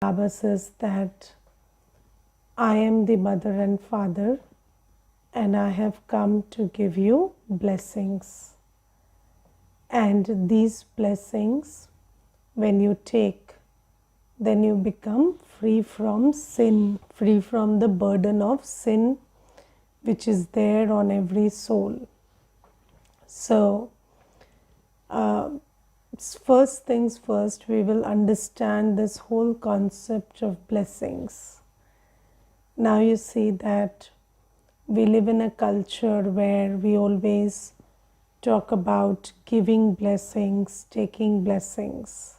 Baba says that I am the mother and father, and I have come to give you blessings. And these blessings, when you take, then you become free from sin, free from the burden of sin which is there on every soul. So, first things first, we will understand this whole concept of blessings. Now you see that we live in a culture where we always talk about giving blessings, taking blessings.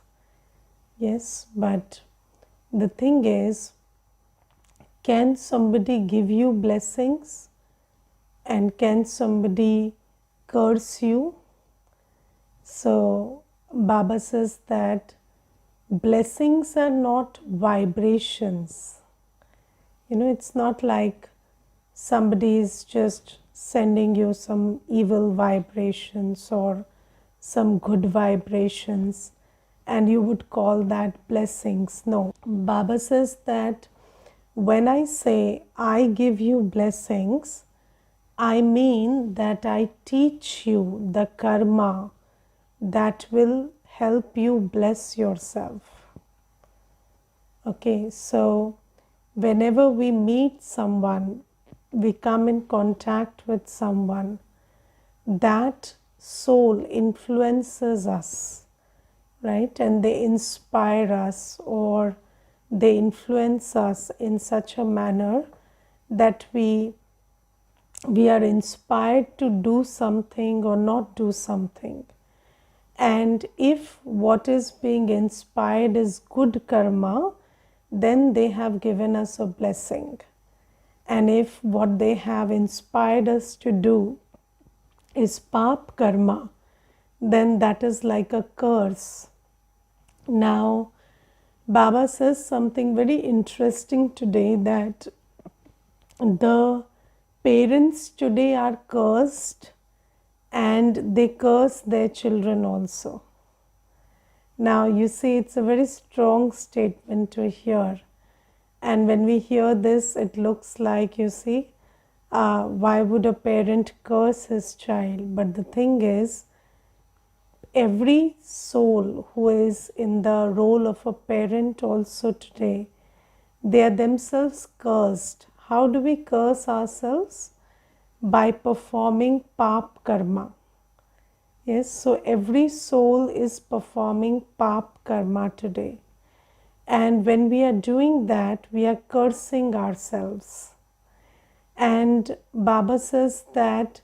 Yes, but the thing is, can somebody give you blessings and can somebody curse you? So Baba says that blessings are not vibrations. It's not like somebody is just sending you some evil vibrations or some good vibrations and you would call that blessings. No, Baba says that when I say I give you blessings, I mean that I teach you the karma that will help you bless yourself. Okay, so whenever we meet someone, we come in contact with someone, that soul influences us, right? And they inspire us or they influence us in such a manner that we are inspired to do something or not do something. And if what is being inspired is good karma, then they have given us a blessing. And if what they have inspired us to do is pap karma, then that is like a curse. Now, Baba says something very interesting today, that the parents today are cursed and they curse their children also. Now you see, it's a very strong statement to hear, and when we hear this, it looks like, you see, why would a parent curse his child? But the thing is, every soul who is in the role of a parent also today, they are themselves cursed. How do we curse ourselves? By performing pap karma. Yes, so every soul is performing pap karma today. And when we are doing that, we are cursing ourselves. And Baba says that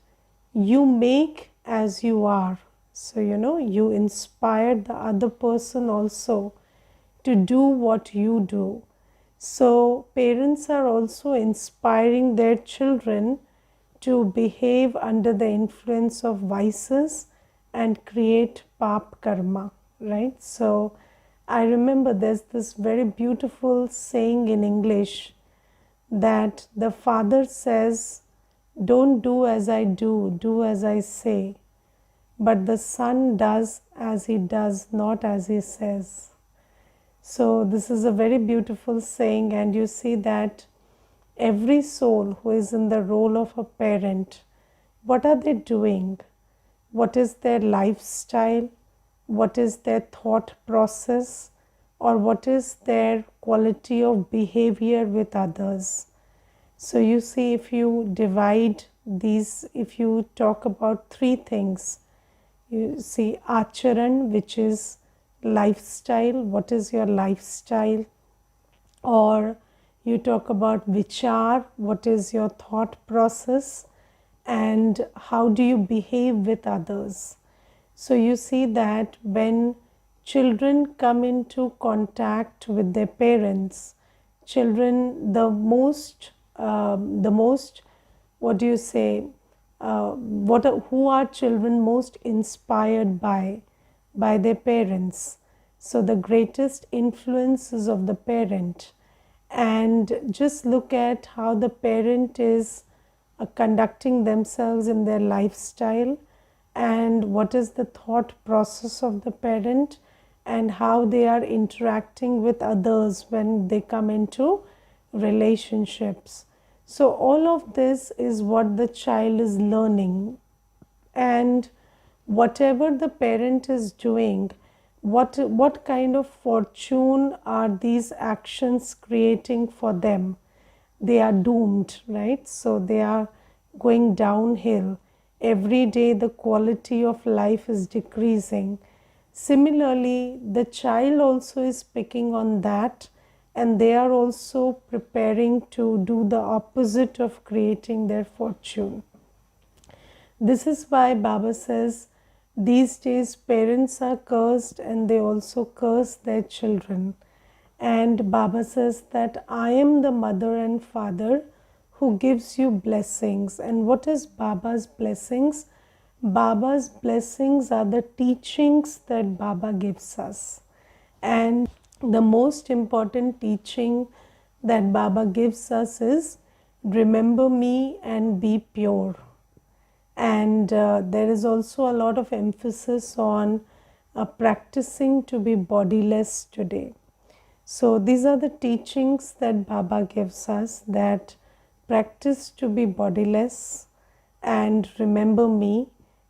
you make as you are. So, you inspire the other person also to do what you do. So, parents are also inspiring their children to behave under the influence of vices and create pap karma, right? So, I remember there's this very beautiful saying in English that the father says, "Don't do as I do, do as I say." But the son does as he does, not as he says. So this is a very beautiful saying, and you see that every soul who is in the role of a parent, what are they doing? What is their lifestyle? What is their thought process? Or what is their quality of behavior with others? So you see, if you divide these, if you talk about three things, you see acharan, which is lifestyle. What is your lifestyle? Or you talk about vichar, what is your thought process, and how do you behave with others. So you see that when children come into contact with their parents, children, what do you say, who are children most inspired by their parents? So the greatest influence is of the parent. And just look at how the parent is conducting themselves in their lifestyle, and what is the thought process of the parent, and how they are interacting with others when they come into relationships. So all of this is what the child is learning, and whatever the parent is doing, what kind of fortune are these actions creating for them? They are doomed, right? So they are going downhill. Every day the quality of life is decreasing. Similarly, the child also is picking on that, and they are also preparing to do the opposite of creating their fortune. This is why Baba says these days parents are cursed and they also curse their children. And Baba says that I am the mother and father who gives you blessings. And what is Baba's blessings? Baba's blessings are the teachings that Baba gives us. And the most important teaching that Baba gives us is remember me and be pure. And there is also a lot of emphasis on practicing to be bodiless today. So these are the teachings that Baba gives us, that practice to be bodiless and remember me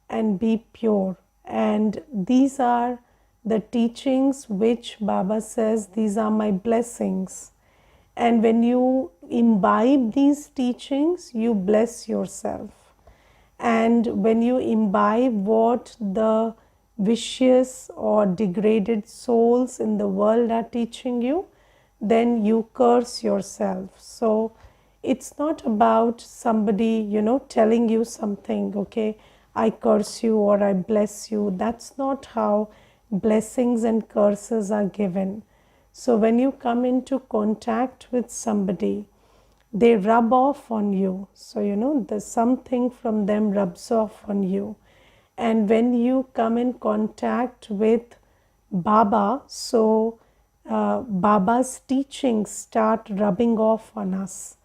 and be pure. And these are the teachings which Baba says these are my blessings. And when you imbibe these teachings, you bless yourself. And when you imbibe what the vicious or degraded souls in the world are teaching you, then you curse yourself. So it's not about somebody, telling you something, okay, I curse you or I bless you. That's not how blessings and curses are given. So when you come into contact with somebody, they rub off on you. So, the something from them rubs off on you. And when you come in contact with Baba, so Baba's teachings start rubbing off on us.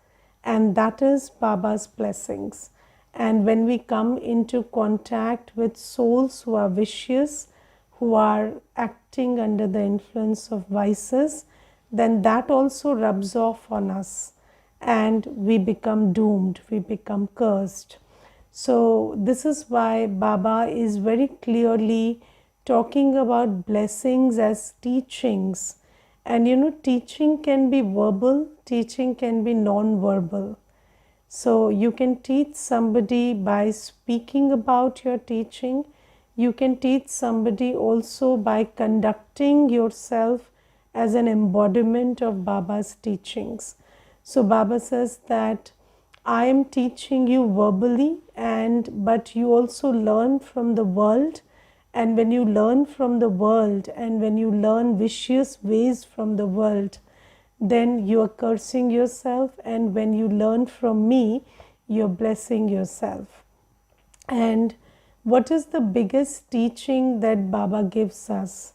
And that is Baba's blessings. And when we come into contact with souls who are vicious, who are acting under the influence of vices, then that also rubs off on us. And we become doomed, we become cursed. So this is why Baba is very clearly talking about blessings as teachings. And teaching can be verbal, teaching can be non-verbal. So you can teach somebody by speaking about your teaching. You can teach somebody also by conducting yourself as an embodiment of Baba's teachings. So Baba says that I am teaching you verbally, but you also learn from the world. And when you learn from the world and when you learn vicious ways from the world, then you are cursing yourself. And when you learn from me, you're blessing yourself. And what is the biggest teaching that Baba gives us?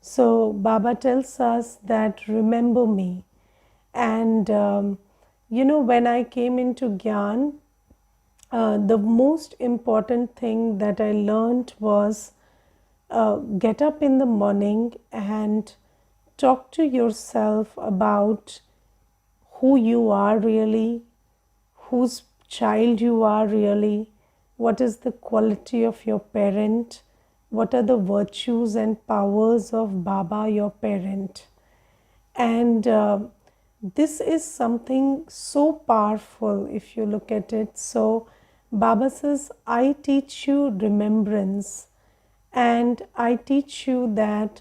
So Baba tells us that remember me. And when I came into Gyan, the most important thing that I learned was get up in the morning and talk to yourself about who you are really, whose child you are really, what is the quality of your parent, what are the virtues and powers of Baba, your parent. And this is something so powerful if you look at it. So Baba says, I teach you remembrance, and I teach you that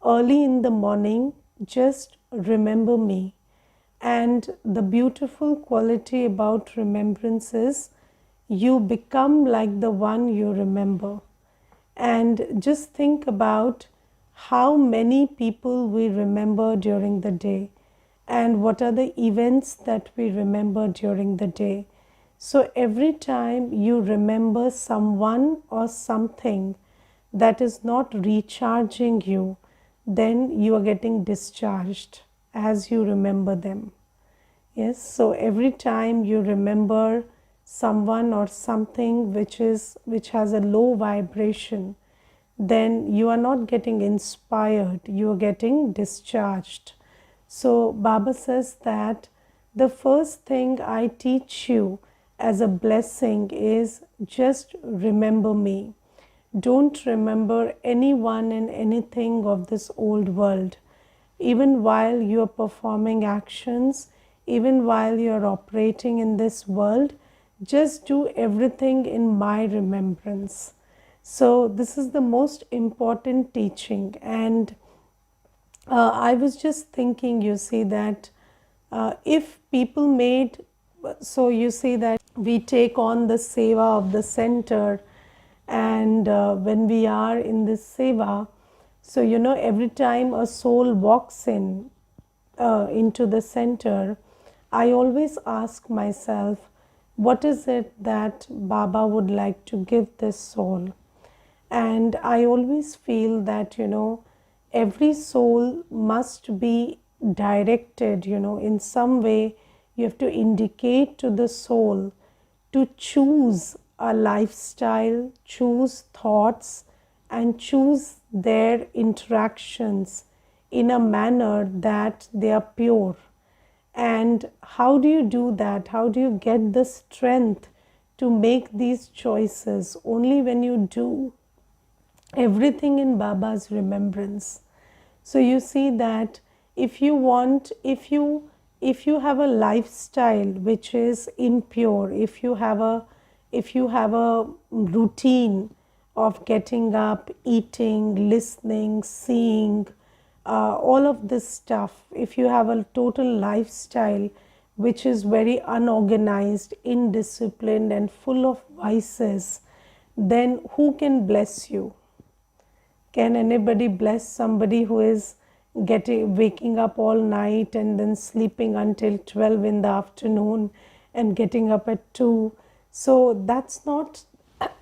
early in the morning, just remember me. And the beautiful quality about remembrance is you become like the one you remember. And just think about how many people we remember during the day and what are the events that we remember during the day. So every time you remember someone or something that is not recharging you, then you are getting discharged as you remember them. Yes, so every time you remember someone or something which has a low vibration, then you are not getting inspired, you are getting discharged. So Baba says that the first thing I teach you as a blessing is just remember me. Don't remember anyone and anything of this old world. Even while you are performing actions, even while you are operating in this world, just do everything in my remembrance. So, this is the most important teaching. And I was just thinking, you see, that if people made, so you see that we take on the seva of the center, and when we are in this seva, so every time a soul walks into the center, I always ask myself, what is it that Baba would like to give this soul? And I always feel that, every soul must be directed, in some way. You have to indicate to the soul to choose a lifestyle, choose thoughts, and choose their interactions in a manner that they are pure. And how do you do that? How do you get the strength to make these choices? Only when you do everything in Baba's remembrance. So you see that if you have a lifestyle which is impure, if you have a routine of getting up, eating, listening, seeing, all of this stuff, if you have a total lifestyle which is very unorganized, indisciplined, and full of vices, then who can bless you? Can anybody bless somebody who is waking up all night and then sleeping until 12 in the afternoon and getting up at 2? So that's not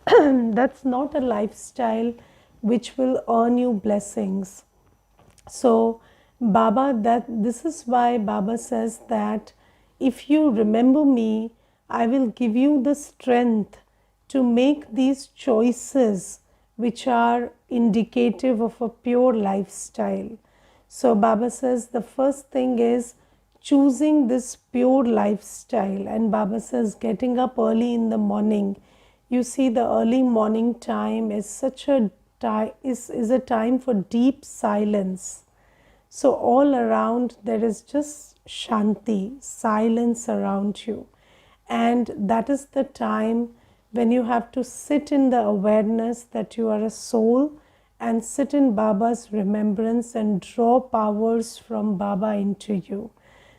that's not a lifestyle which will earn you blessings. So this is why Baba says that if you remember me, I will give you the strength to make these choices which are indicative of a pure lifestyle. So Baba says the first thing is choosing this pure lifestyle, and Baba says getting up early in the morning. You see, the early morning time is such a is a time for deep silence. So all around there is just shanti, silence around you. And that is the time when you have to sit in the awareness that you are a soul and sit in Baba's remembrance and draw powers from Baba into you.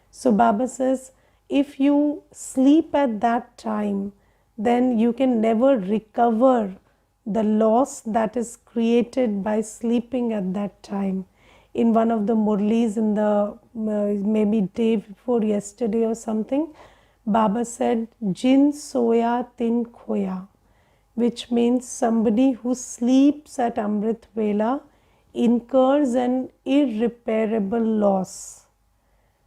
So Baba says, if you sleep at that time, then you can never recover the loss that is created by sleeping at that time. In one of the murlis in the maybe day before yesterday or something, Baba said, Jin soya tin khoya, which means somebody who sleeps at Amrit Vela incurs an irreparable loss.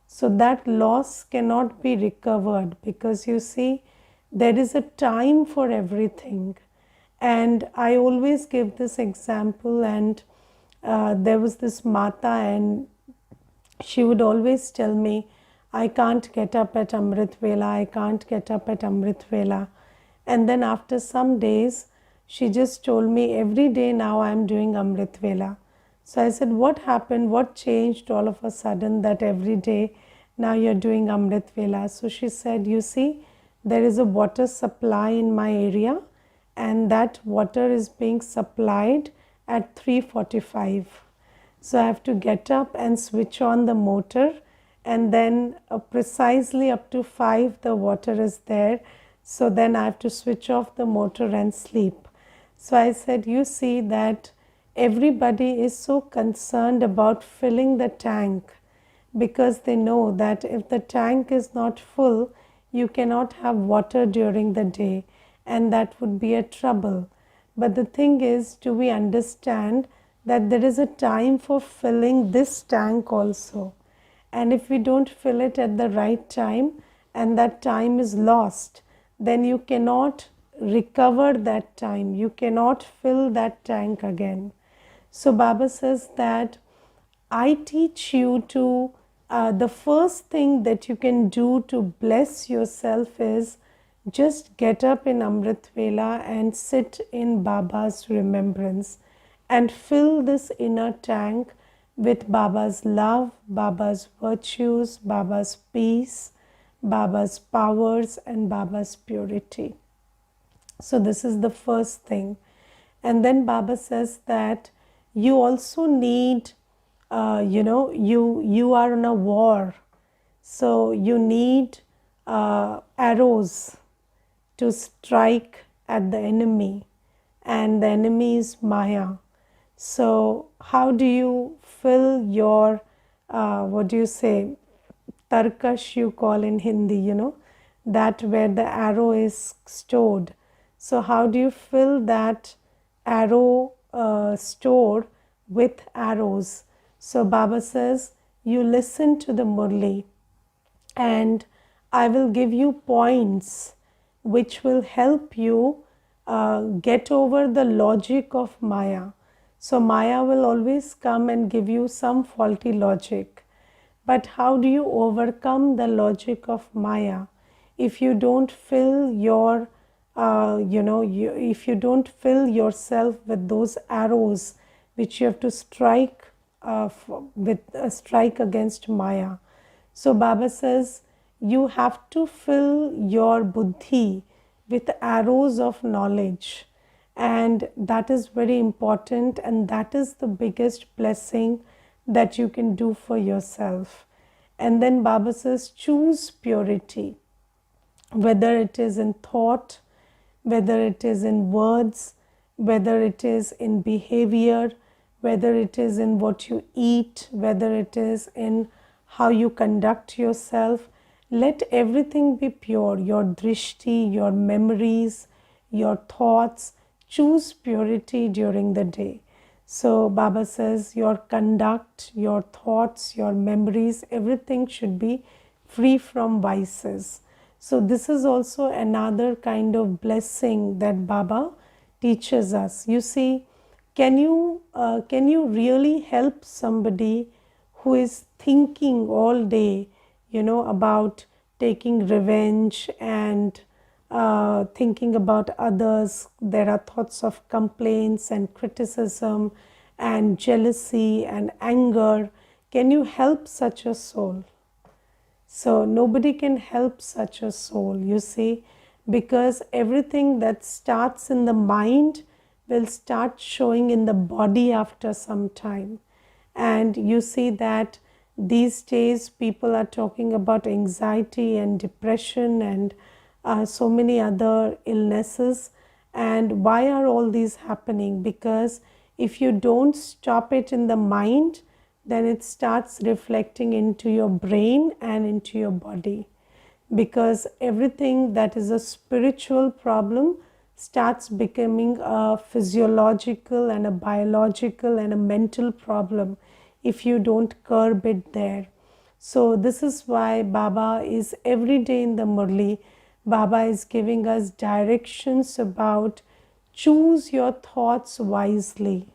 So that loss cannot be recovered, because you see, there is a time for everything. And I always give this example, and there was this Mata, and she would always tell me, I can't get up at Amrit Vela, I can't get up at Amrit Vela. And then after some days, she just told me, every day now I am doing Amrit Vela. So I said, what happened? What changed all of a sudden that every day now you're doing Amrit Vela? So she said, you see, there is a water supply in my area, and that water is being supplied at 3:45. So I have to get up and switch on the motor, and then precisely up to 5 the water is there. So then I have to switch off the motor and sleep. So I said, you see that everybody is so concerned about filling the tank, because they know that if the tank is not full, you cannot have water during the day, and that would be a trouble. But the thing is, do we understand that there is a time for filling this tank also? And if we don't fill it at the right time, and that time is lost, then you cannot recover that time. You cannot fill that tank again. So Baba says that I teach you to, the first thing that you can do to bless yourself is just get up in Amrit Vela and sit in Baba's remembrance and fill this inner tank with Baba's love, Baba's virtues, Baba's peace, Baba's powers, and Baba's purity. So this is the first thing. And then Baba says that you also need, you are in a war. So you need arrows to strike at the enemy. And the enemy is Maya. So how do you fill your, what do you say, tarkash you call in Hindi, that where the arrow is stored. So how do you fill that arrow store with arrows? So Baba says, you listen to the Murli and I will give you points which will help you get over the logic of Maya. So Maya will always come and give you some faulty logic. But how do you overcome the logic of Maya? If you don't fill your, if you don't fill yourself with those arrows which you have to strike with a strike against Maya. So Baba says you have to fill your buddhi with arrows of knowledge, and that is very important, and that is the biggest blessing that you can do for yourself. And then Baba says choose purity, whether it is in thought, whether it is in words, whether it is in behavior, whether it is in what you eat, whether it is in how you conduct yourself. Let everything be pure. Your drishti, your memories, your thoughts. Choose purity during the day. So Baba says your conduct, your thoughts, your memories, everything should be free from vices. So this is also another kind of blessing that Baba teaches us. You see, can you really help somebody who is thinking all day, about taking revenge and thinking about others? There are thoughts of complaints and criticism and jealousy and anger. Can you help such a soul? So nobody can help such a soul, you see, because everything that starts in the mind will start showing in the body after some time. And you see that these days people are talking about anxiety and depression and so many other illnesses. And why are all these happening? Because if you don't stop it in the mind, then it starts reflecting into your brain and into your body. Because everything that is a spiritual problem starts becoming a physiological and a biological and a mental problem if you don't curb it there. So this is why Baba is every day in the Murli, Baba is giving us directions about choose your thoughts wisely.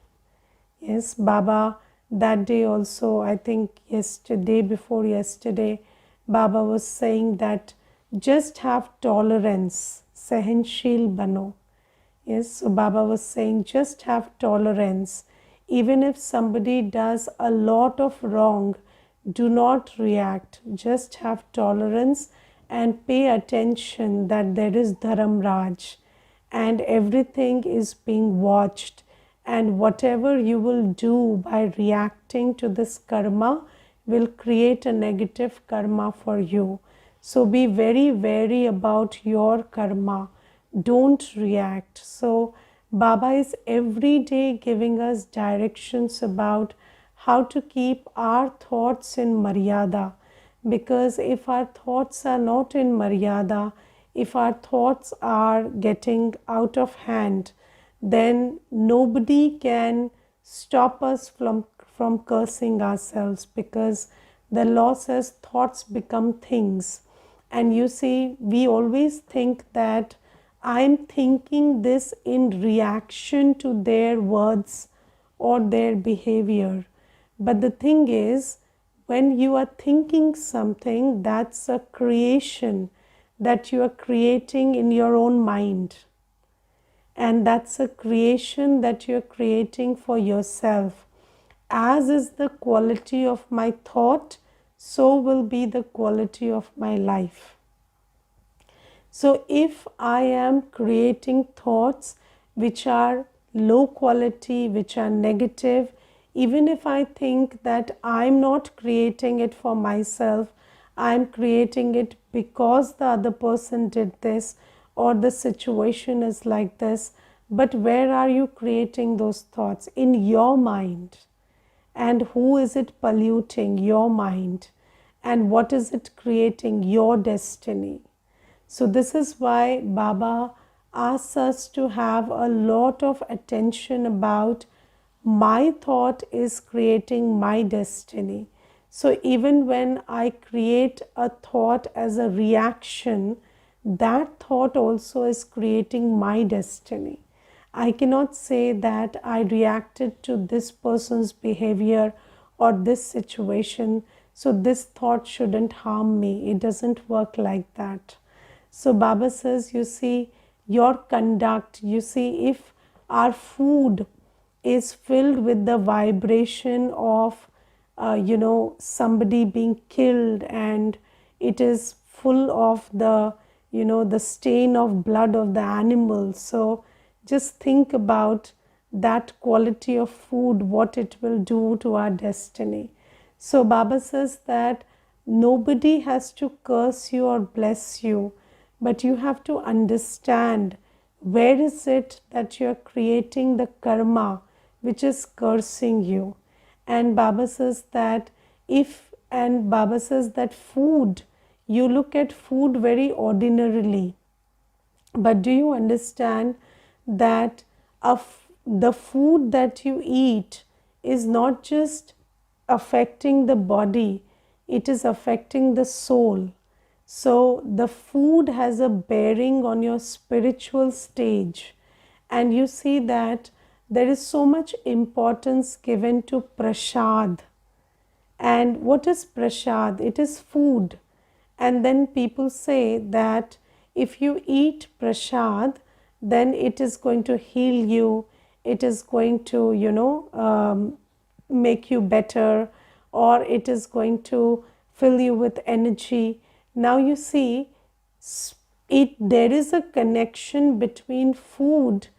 Yes, Baba, that day also, I think yesterday, before yesterday, Baba was saying that just have tolerance, sahansheel bano. Yes, so Baba was saying just have tolerance. Even if somebody does a lot of wrong, do not react. Just have tolerance and pay attention that there is Dharam Raj and everything is being watched. And whatever you will do by reacting to this karma will create a negative karma for you. So be very wary about your karma. Don't react. So Baba is every day giving us directions about how to keep our thoughts in Maryada. Because if our thoughts are not in Maryada, if our thoughts are getting out of hand, then nobody can stop us from cursing ourselves, because the law says thoughts become things. And you see, we always think that I'm thinking this in reaction to their words or their behavior. But the thing is, when you are thinking something, that's a creation that you are creating in your own mind. And that's a creation that you're creating for yourself. As is the quality of my thought, so will be the quality of my life. So if I am creating thoughts which are low quality, which are negative, even if I think that I'm not creating it for myself, I'm creating it because the other person did this or the situation is like this, but where are you creating those thoughts? In your mind. And who is it polluting? Your mind. And what is it creating? Your destiny. So this is why Baba asks us to have a lot of attention about my thought is creating my destiny. So even when I create a thought as a reaction, that thought also is creating my destiny. I cannot say that I reacted to this person's behavior or this situation, so this thought shouldn't harm me. It doesn't work like that. So Baba says, you see, your conduct, you see, if our food is filled with the vibration of, somebody being killed, and it is full of the, the stain of blood of the animal. So just think about that quality of food, what it will do to our destiny. So Baba says that nobody has to curse you or bless you, but you have to understand where is it that you're creating the karma which is cursing you. And Baba says that Baba says that food, you look at food very ordinarily, but do you understand that the food that you eat is not just affecting the body, it is affecting the soul. So the food has a bearing on your spiritual stage. And you see that there is so much importance given to prasad. And what is prasad? It is food. And then people say that if you eat prasad, then it is going to heal you, it is going to, make you better, or it is going to fill you with energy. Now you see, there is a connection between food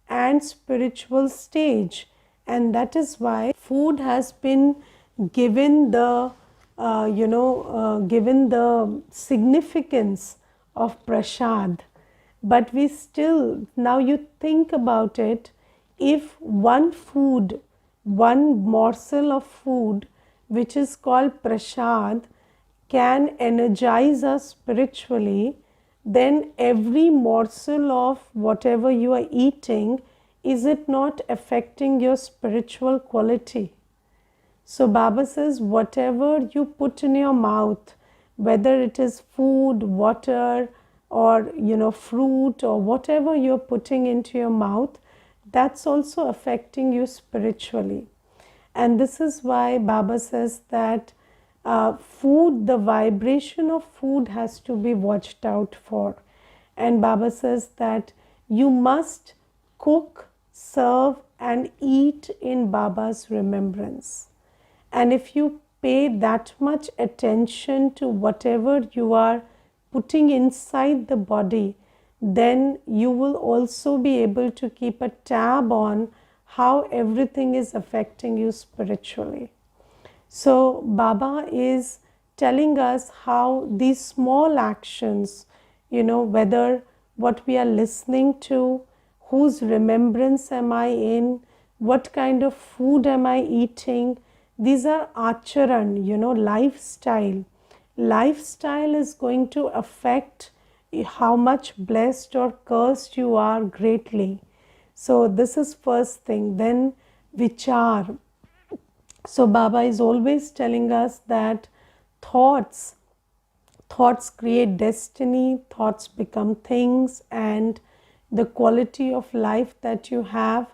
and spiritual stage, and that is why food has been given the given the significance of prasad. But we still, now you think about it, if one morsel of food which is called prasad can energize us spiritually, then every morsel of whatever you are eating, is it not affecting your spiritual quality? So Baba says, whatever you put in your mouth, whether it is food, water, or fruit, or whatever you're putting into your mouth, that's also affecting you spiritually. And this is why Baba says that food, the vibration of food has to be watched out for. And Baba says that you must cook, serve, and eat in Baba's remembrance. And if you pay that much attention to whatever you are putting inside the body, then you will also be able to keep a tab on how everything is affecting you spiritually. So Baba is telling us how these small actions, whether what we are listening to, whose remembrance am I in, what kind of food am I eating, these are acharan, lifestyle. Lifestyle is going to affect how much blessed or cursed you are greatly. So this is first thing. Then vichar. So Baba is always telling us that thoughts create destiny, thoughts become things, and the quality of life that you have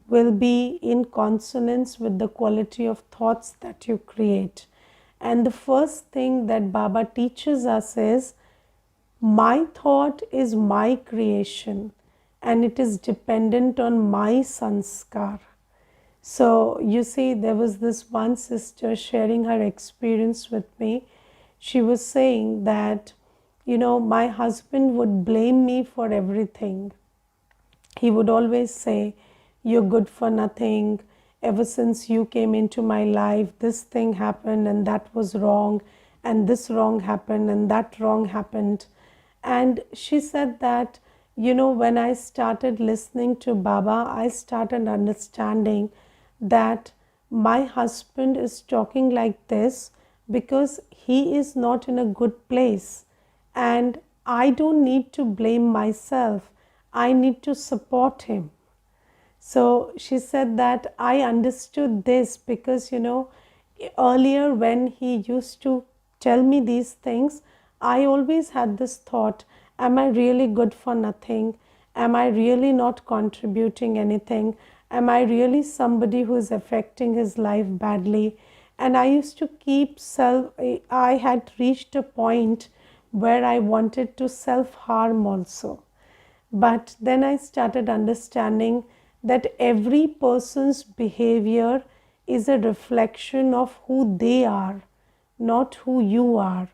will be in consonance with the quality of thoughts that you create. And the first thing that Baba teaches us is, my thought is my creation and it is dependent on my sanskar. So you see, there was this one sister sharing her experience with me. She was saying that, my husband would blame me for everything. He would always say, you're good for nothing. Ever since you came into my life, this thing happened and that was wrong, and this wrong happened and that wrong happened. And she said that, when I started listening to Baba, I started understanding that my husband is talking like this because he is not in a good place. And I don't need to blame myself. I need to support him. So she said that I understood this because, earlier when he used to tell me these things, I always had this thought, am I really good for nothing? Am I really not contributing anything? Am I really somebody who is affecting his life badly? And I used to I had reached a point where I wanted to self-harm also. But then I started understanding that every person's behavior is a reflection of who they are, not who you are.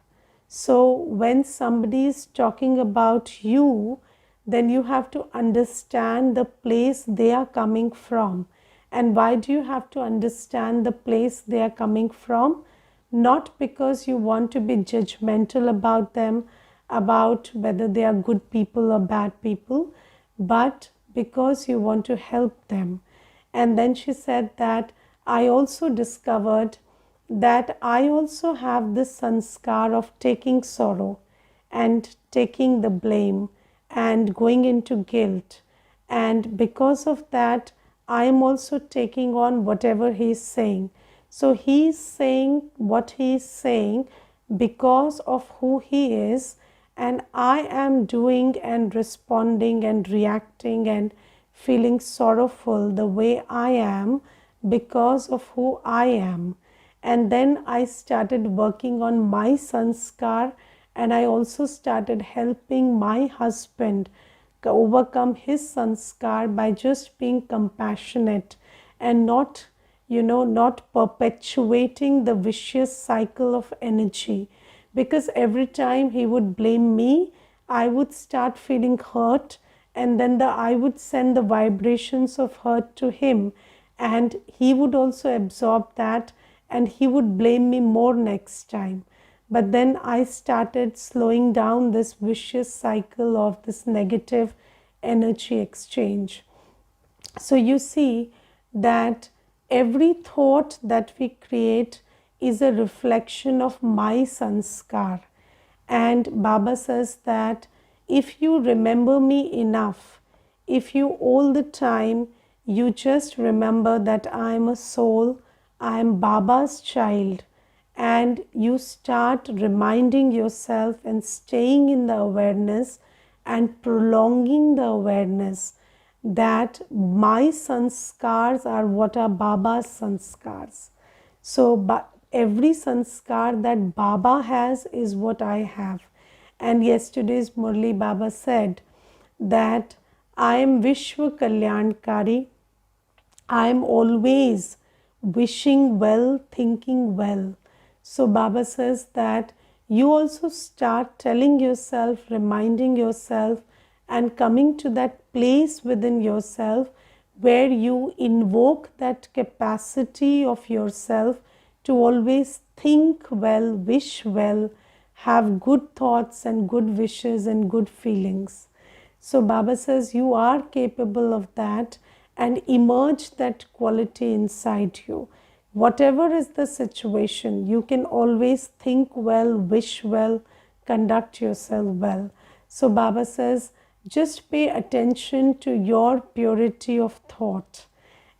So when somebody is talking about you, then you have to understand the place they are coming from. And why do you have to understand the place they are coming from? Not because you want to be judgmental about them, about whether they are good people or bad people, but because you want to help them. And then she said that I also discovered that I also have this sanskar of taking sorrow and taking the blame and going into guilt. And because of that, I am also taking on whatever he is saying. So he is saying what he is saying because of who he is, and I am doing and responding and reacting and feeling sorrowful the way I am because of who I am. And then I started working on my sanskar, and I also started helping my husband overcome his sanskar by just being compassionate and not perpetuating the vicious cycle of energy. Because every time he would blame me, I would start feeling hurt, and then I would send the vibrations of hurt to him, and he would also absorb that, and he would blame me more next time. But then I started slowing down this vicious cycle of this negative energy exchange. So you see that every thought that we create is a reflection of my sanskar. And Baba says that if you remember me enough, if you all the time you just remember that I am a soul, I am Baba's child, and you start reminding yourself and staying in the awareness and prolonging the awareness that my sanskars are what are Baba's sanskars. So every sanskar that Baba has is what I have. And yesterday's Murli Baba said that I am Vishwa Kalyankari. I am always wishing well, thinking well. So Baba says that you also start telling yourself, reminding yourself, and coming to that place within yourself where you invoke that capacity of yourself to always think well, wish well, have good thoughts and good wishes and good feelings. So Baba says you are capable of that, and emerge that quality inside you. Whatever is the situation, you can always think well, wish well, conduct yourself well. So Baba says, just pay attention to your purity of thought.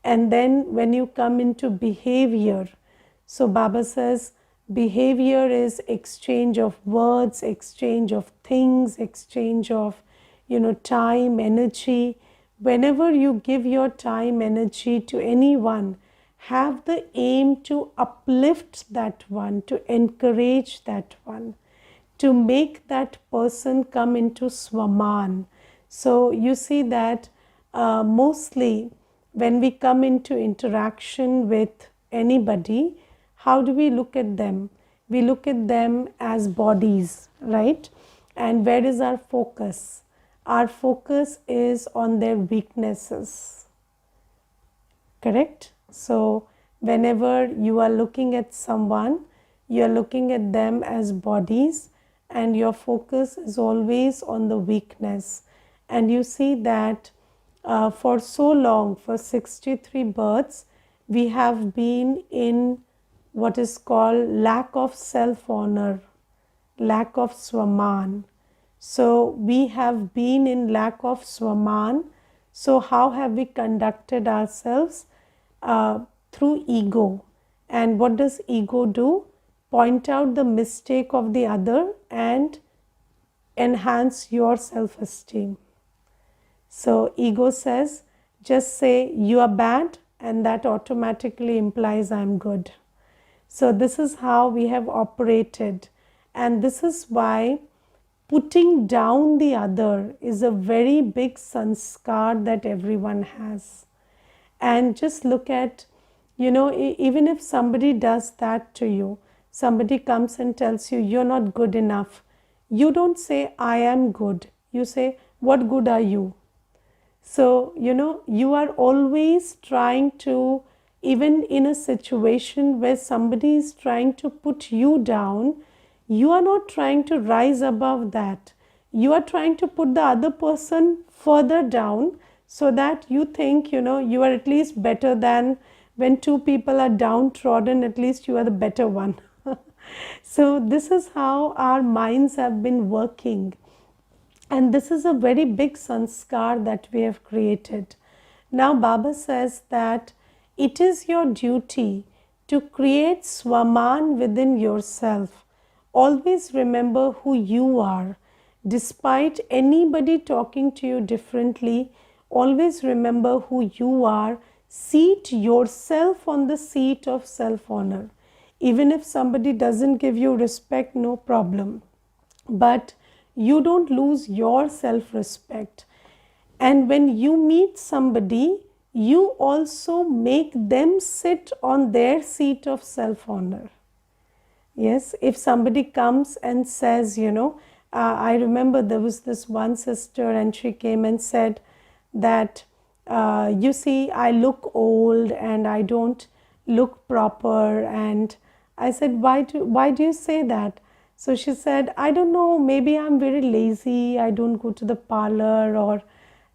And then when you come into behavior, so Baba says, behavior is exchange of words, exchange of things, exchange of, time, energy. Whenever you give your time, energy to anyone, have the aim to uplift that one, to encourage that one, to make that person come into Swaman. So you see that mostly when we come into interaction with anybody, how do we look at them? We look at them as bodies, right? And where is our focus? Our focus is on their weaknesses. Correct? So whenever you are looking at someone, you are looking at them as bodies, and your focus is always on the weakness. And you see that for so long, for 63 births, we have been in what is called lack of self-honor, lack of Swaman. So we have been in lack of Swaman. So how have we conducted ourselves? Through ego. And what does ego do? Point out the mistake of the other and enhance your self-esteem. So ego says, just say you are bad, and that automatically implies I'm good. So this is how we have operated, and this is why putting down the other is a very big sanskar that everyone has. And just look at, even if somebody does that to you, somebody comes and tells you you're not good enough, you don't say I am good, you say what good are you? So you are always trying to, even in a situation where somebody is trying to put you down, you are not trying to rise above that. You are trying to put the other person further down, so that you think you are at least better than, when two people are downtrodden, at least you are the better one. So this is how our minds have been working, and this is a very big sanskar that we have created. Now Baba says that it is your duty to create Swaman within yourself. Always remember who you are. Despite anybody talking to you differently, always remember who you are. Seat yourself on the seat of self-honor. Even if somebody doesn't give you respect, no problem. But you don't lose your self-respect. And when you meet somebody, you also make them sit on their seat of self-honor. Yes, if somebody comes and says, I remember there was this one sister, and she came and said that, you see, I look old and I don't look proper. And I said, why do you say that? So she said, I don't know, maybe I'm very lazy, I don't go to the parlor or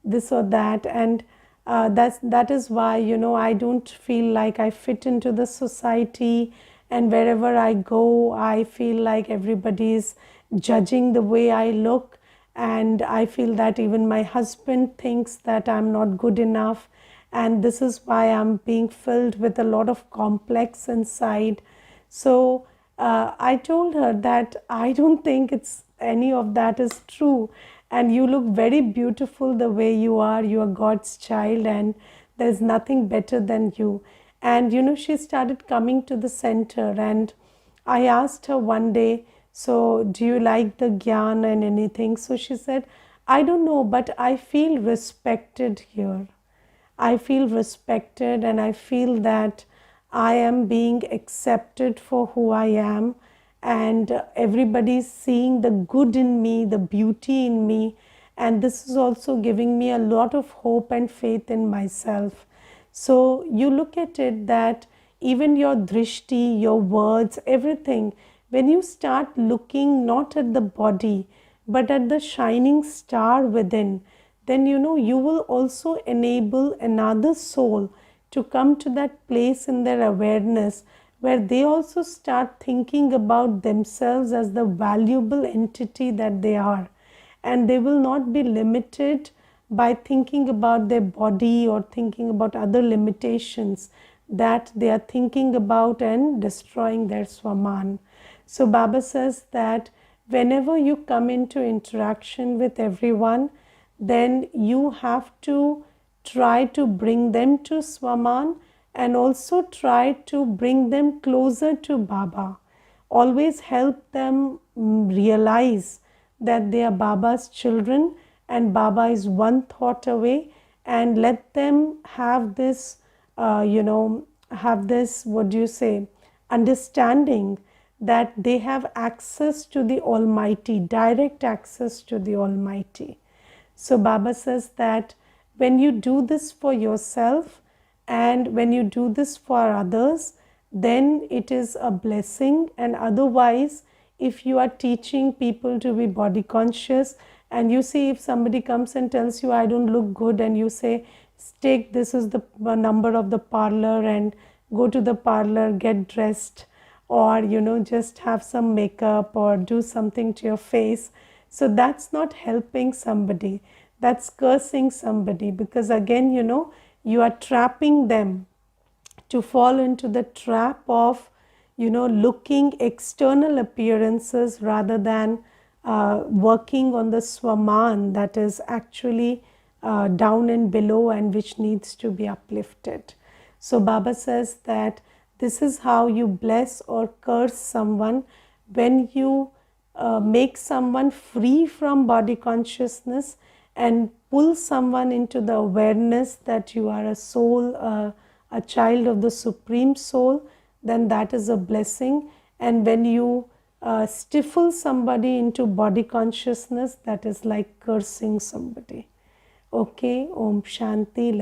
this or that, and that is why I don't feel like I fit into the society, and wherever I go I feel like everybody is judging the way I look, and I feel that even my husband thinks that I'm not good enough, and this is why I'm being filled with a lot of complex inside. So I told her that I don't think it's any of that is true, and you look very beautiful the way you are God's child, and there's nothing better than you. And she started coming to the center, and I asked her one day, so do you like the gyan and anything? So she said, I don't know, but I feel respected here. I feel respected, and I feel that I am being accepted for who I am, and everybody is seeing the good in me, the beauty in me, and this is also giving me a lot of hope and faith in myself. So you look at it that even your drishti, your words, everything, when you start looking not at the body but at the shining star within, then you will also enable another soul to come to that place in their awareness where they also start thinking about themselves as the valuable entity that they are, and they will not be limited by thinking about their body or thinking about other limitations that they are thinking about and destroying their Swaman. So Baba says that whenever you come into interaction with everyone, then you have to try to bring them to Swaman and also try to bring them closer to Baba. Always help them realize that they are Baba's children and Baba is one thought away, and let them have this, have this, what do you say, understanding that they have access to the Almighty, direct access to the Almighty. So Baba says that when you do this for yourself and when you do this for others, then it is a blessing. And otherwise, if you are teaching people to be body conscious, and you see if somebody comes and tells you, I don't look good, and you say, take, this is the number of the parlor and go to the parlor, get dressed, or just have some makeup or do something to your face. So that's not helping somebody, that's cursing somebody, because again you are trapping them to fall into the trap of looking external appearances rather than working on the Swaman that is actually down and below and which needs to be uplifted. So Baba says that this is how you bless or curse someone. When you make someone free from body consciousness and pull someone into the awareness that you are a soul, a child of the Supreme Soul, then that is a blessing. And when you stifle somebody into body consciousness, that is like cursing somebody. Okay, Om Shanti.